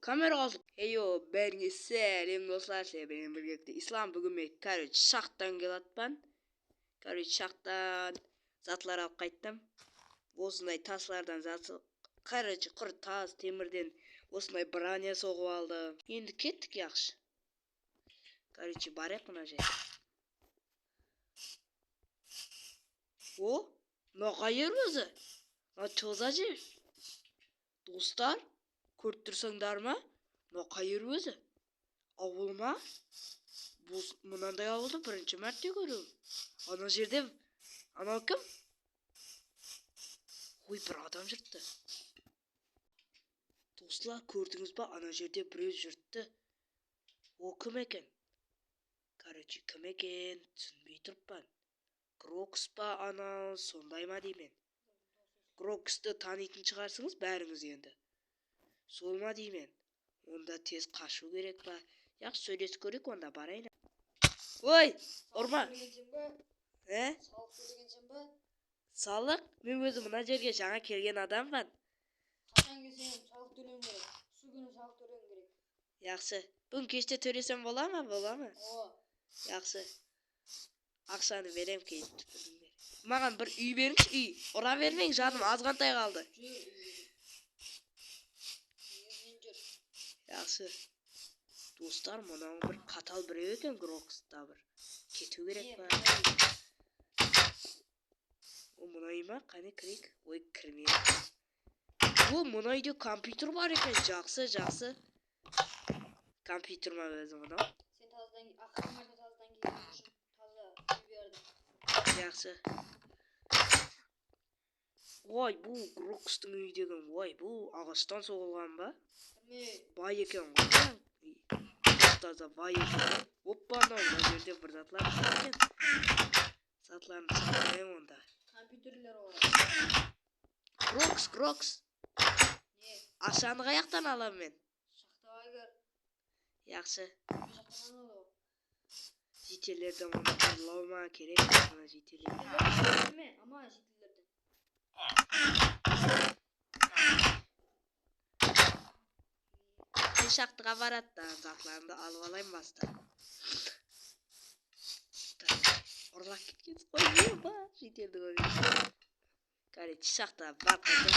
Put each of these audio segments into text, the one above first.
Kamera aldık. Heyo, ben selam dostlar, benim birlikte İslam bugün şahtan gelatpan. Şahtan zatlar alıp qayttam. Osындай taslardan zatı qır tas temirden osындай branya soğup aldım. Endi kettik yaxşı. Барайық мына жерге. Мына қайер өзі? Мына тоза жер. Достар, көріп тұрсаңдар ма? Мына қайер өзі? Ауыл ма? Мынандай ауылды бірінші мәрте көрем. Ана жерде анау кім? Ой, бір адам жүрді. Достар, көрдіңіз ба? Ана жерде біреу жүрді. О кім екен? Кім екен? Түсінбей тұрппан. Крокс па анау, сондай ма деймін. Кроксты танитын шығарсыңыз бәріңіз енді. Сол ма деймін. Онда тез қашу керек па? Яқ сөйлесіп көрейік, онда барайын. Ой, ұрма. Салық төлегенсің ба? Салық? Мен өзім мына жерге жаңа келген адаммын. Қашан келсем салық төлеуім керек. Су күні салық төлеуім керек. Яқшы. Бүгін кеште төлесем бола ма? Яқшы. Ақшаны берем кейін. Маған бір үй беріңізші, үй. Ұра бермең, жаным азғантай қалды. Яқшы. Достар, мұнан бір қатал біреу екен, Крокста бір. Кету керек па? О, мұнай ма? Қане кірейік. Ой, кірмейік. О, мұнайда компьютер бар екен. Жақсы. Компьютер ма өзі мұнау? Сен ақырмарда таздан келген үшін таза үй бердім. Жақсы. Ой, бұл Крокстың үйі деген. Ой, бұл ағаштан соғылған ба? Бай екен ғой. Таза бай екен. Оппа, мына жерде бір затлар екен. Затларын сақтайын онда. Компьютерлер олар. Крокс. Не? Ашаны қаяқтан алам мен? Шақтаға көр. Яқшы. Шақтадан алу. Жителерден оны ұрлау ма керек? Ана жителерден. Ама жителерден. Шақтыға бараттан затларымды алып алайын баста. Ұрлап кеткенсіз ғой, ба, жителді көрген. Шақтыға бар қайда.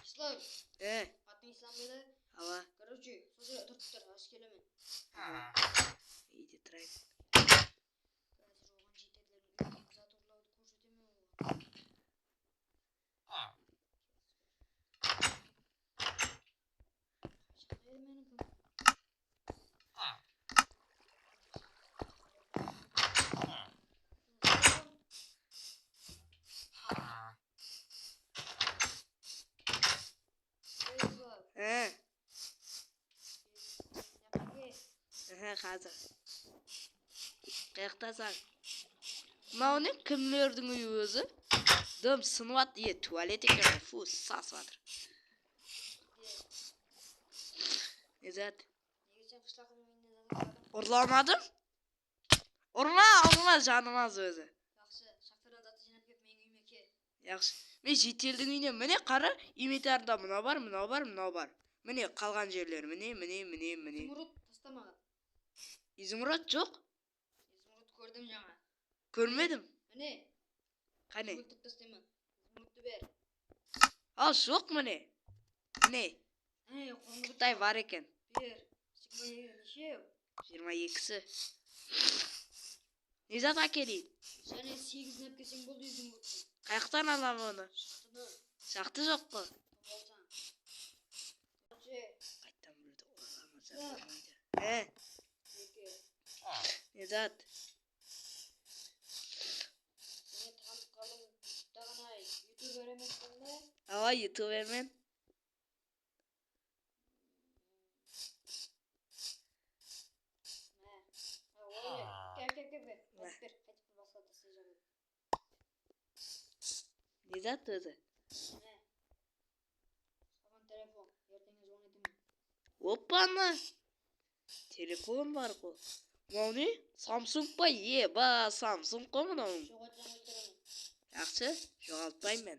Ислам. Атын Ислам еді? Ала. Короче, сосы тұрттыр, аш келемен. Үйде тұрайын. Қазір оған жителердің зат ұрлауды көрсетеме оған. Қазір. Қаяқтасаң. Мынау не? Кімлердің үйі өзі? Дым сынып атты. Туалет екен. Фу, сасып атыр. Незат? Ұрламадым? Ұрма жанымаз өзі. Жақсы, шақтардан заты жинап кеп мен үйіме кел. Жақсы. Мен жителдің үйіне міне қара, инвентарында мынау бар. Міне қалған жерлер. Міне. Изумруд тастамаған. Изумруд жоқ? Изумруд көрдім жаңа. Көрмедім. Міне. Қане? Изумрудты тастаймын. Изумрудты бер. Ал жоқ міне. Міне. Қытай бар екен. Бер. 22-сі. Не зат әкелейін? Және 8-ін әпкесең болды изумрудты. Қаяқтан алам оны? Шақтыдан. Шақты жоқ қой. Қайттан біруді орламаса. Не зат? Мен танып қалым тағына ютуб беремезсің бе? Ава, ютуб бермен. Не зат өзі? Саған телефон, ертеңе звонетімін. Оппаны! Телефон бар қой. Мынау не? Samsung па? Ба, Samsung қой мынау. Жоғалтсаң өлтіремін. Жақсы, жоғалтпаймын мен.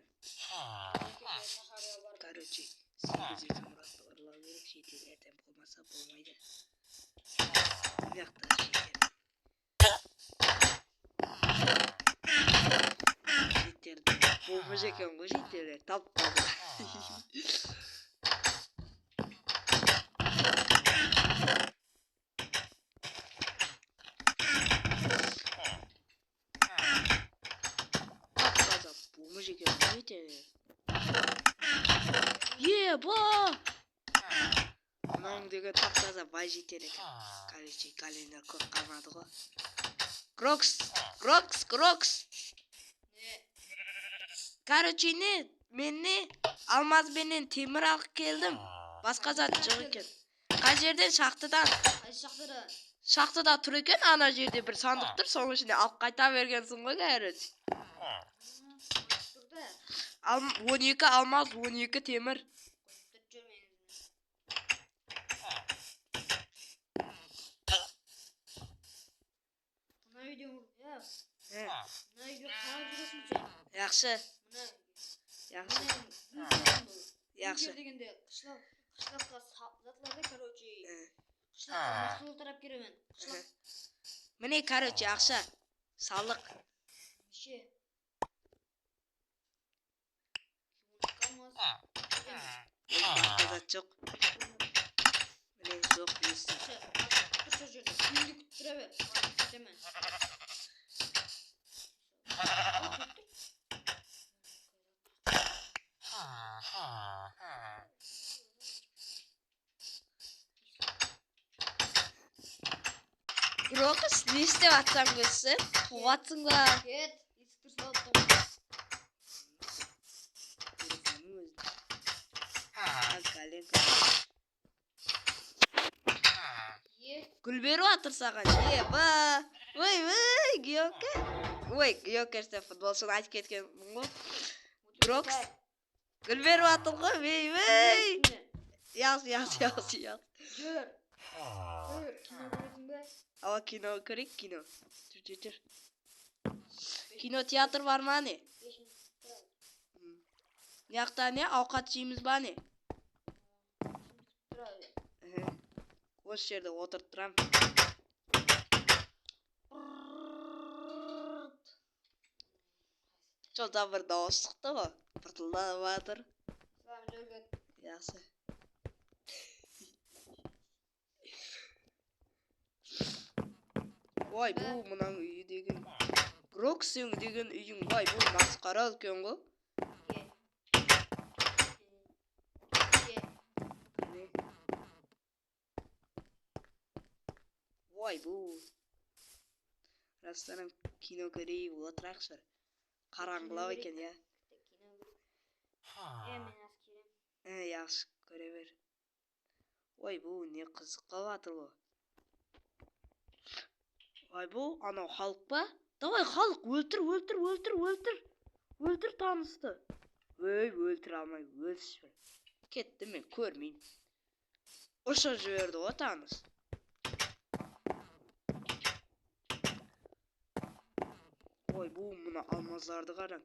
Короче, 800 muratты ұрлау керек, шетел ертең болмаса болмайды. Мыяқта шетел. Шетелді болмаш екен ғой шетелде, тап-таза. Тап-таза болмаш екен ғой шетелде. Еба! Мынаң деген тап-таза бай жетер екен. Короче, календер көп қалмады ғой. Крокс. Не? Короче, мен алмаз менен темір алып келдім. Басқа зат жоқ екен. Қай жерден? Шахтадан. Қайсы шахтадан? Шахтада тұр екен, ана жерде бір сандық тұр, соның ішінде алып қайта бергенсің ғой, короче. Тұрда. 12 алмаз, 12 темір. Қойып жүр менің. Мына үйде я. Мына үйге қалай жүресің сен? Яқшы. Яқшы. Яқшы. Дегенде қышлаққа затлады, короче. Қышлаққа машина тарап керемен. Міне, короче, ақша. Салық. Неше? Қазат жоқ. Міне, жоқ есі. Тұрса жүрді. Күнді күттіре бер. Кетемен. Крокус, не істеп атсаң көзсің? Қуатсың ба? Кет. Есікті салып тұр. Гүл беріп атыр саған. Еба! Ой, Геока. Ой, Геока işte футболшыны айтып кеткен ғой. Крокс. Гүл беріп атыр ғой. Яз. Жүр. Кино көресің бе? Ава кино көрейік, кино. Жүр. Кино театр бар ма не? Яқта не? Ауқат жейміз ба не? Осы жерде отырып тұрам. Жолда бір дауыс шықты ғой. Пыртылдап жатыр. Яқшы. Ой, бұл мұның үйі деген. Кроксың деген үйің. Ой, бұл масқара үлкен ғой. Ой, бұл. Растанам кино көрейік отырақшы. Қараңғылау екен, я. Мен аз керем. Яқшы, көре бер. Ой, бұл не қызық қалатыр ғой. Ой, бұл анау халық па? Давай, халық, өлтір. Өлтір танысты. Өй, өлтір алмай, өлсір. Кетті мен, көрмеймін. Ұша жіберді ғой таныс. Ой, бұл мұна алмазларды қараң.